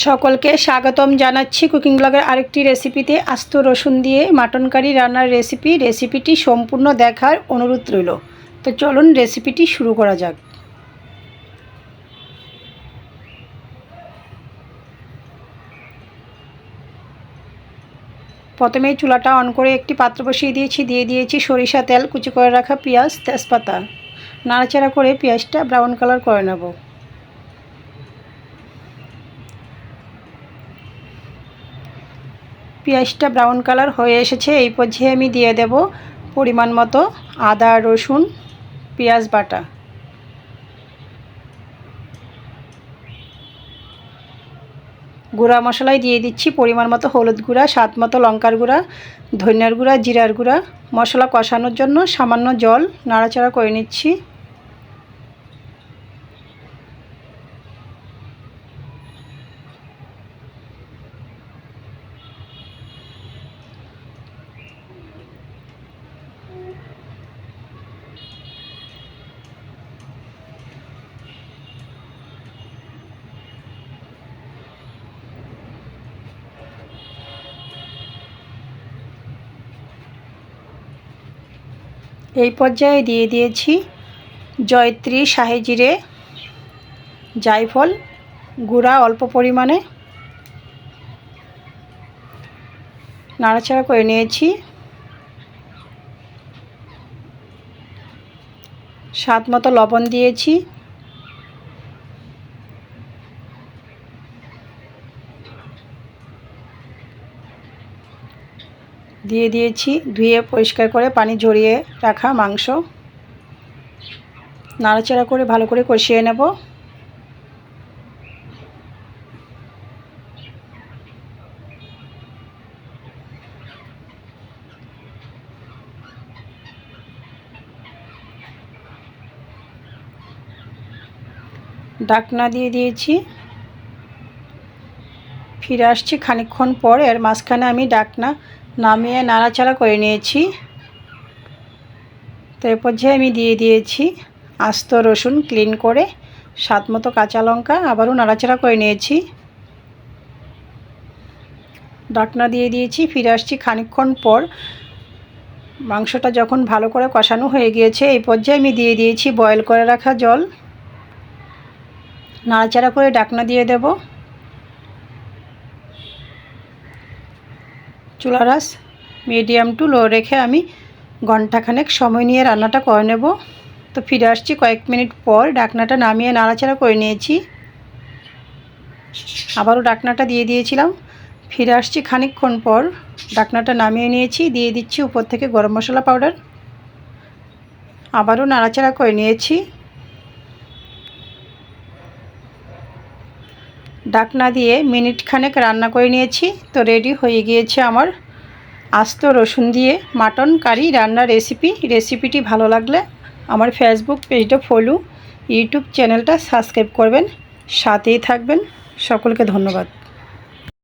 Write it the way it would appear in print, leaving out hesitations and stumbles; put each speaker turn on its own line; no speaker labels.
সকলকে স্বাগতম জানাচ্ছি কুকিং ব্লগের আরেকটি রেসিপিতে। আস্ত রসুন দিয়ে মাটন কারি রান্নার রেসিপিটি সম্পূর্ণ দেখার অনুরোধ রইল। তো চলুন রেসিপিটি শুরু করা যাক। প্রথমেই চুলাটা অন করে একটি পাত্র বসিয়ে দিয়েছি সরিষা তেল, কুচি করে রাখা পেঁয়াজ, তেজপাতা। নাড়াচাড়া করে পেঁয়াজটা ব্রাউন কালার করে নেব। পেঁয়াজটা ব্রাউন কালার হয়ে এসেছে। এই পর্যায়ে আমি দিয়ে দেব পরিমাণ মতো আদা রসুন পেঁয়াজ বাটা। গুঁড়া মশলায় দিয়ে দিচ্ছি পরিমাণ মতো হলুদ গুঁড়া, স্বাদ মতো লঙ্কার গুঁড়া, ধনিয়ার গুঁড়া, জিরার গুঁড়া। মশলা কষানোর জন্য সামান্য জল, নাড়াচাড়া করে নিচ্ছি। এই পর্যায়ে দিয়ে দিয়েছি জয়ত্রী, শাহি জিরে, জায়ফল গুঁড়া অল্প পরিমাণে। নাড়াচাড়া করে নিয়েছি। স্বাদ মতো লবণ দিয়েছি। দিয়ে দিয়েছি ধুয়ে পরিষ্কার করে পানি ঝরিয়ে রাখা মাংস। নাড়াচাড়া করে ভালো করে কষিয়ে নেব। ঢাকনা দিয়ে দিয়েছি। ফিরে আসছি খানিকক্ষণ পর। এর মাঝখানে আমি ঢাকনা নামিয়ে নাড়াচাড়া করে নিয়েছি। তো এ পর্যায়ে আমি দিয়ে দিয়েছি আস্ত রসুন ক্লিন করে, স্বাদ মতো কাঁচা লঙ্কা। আবারও নাড়াচাড়া করে নিয়েছি। ঢাকনা দিয়ে দিয়েছি। ফিরে আসছি খানিকক্ষণ পর। মাংসটা যখন ভালো করে কষানো হয়ে গিয়েছে এই পর্যায়ে আমি দিয়ে দিয়েছি বয়েল করে রাখা জল। নাড়াচাড়া করে ঢাকনা দিয়ে দেব। চুলার আঁচ মিডিয়াম টু লো রেখে আমি ঘন্টাখানেক সময় নিয়ে রান্নাটা করে নেব। তো ফিরে আসছি কয়েক মিনিট পর। ঢাকনাটা নামিয়ে নাড়াচাড়া করে নিয়েছি। আবারও ঢাকনাটা দিয়ে দিয়েছিলাম। ফিরে আসছি খানিকক্ষণ পর। ঢাকনাটা নামিয়ে নিয়েছি। দিয়ে দিচ্ছি উপর থেকে গরম মশলা পাউডার। আবারও নাড়াচাড়া করে নিয়েছি। ঢাকনা দিয়ে মিনিট খানেক রান্না করে নিয়েছি। তো রেডি হয়ে গিয়েছে আমার আস্ত রসুন দিয়ে মাটন কারি রান্নার রেসিপিটি ভালো লাগলে আমার ফেসবুক পেজটা ফলো, ইউটিউব চ্যানেলটা সাবস্ক্রাইব করবেন, সাথেই থাকবেন। সকলকে ধন্যবাদ।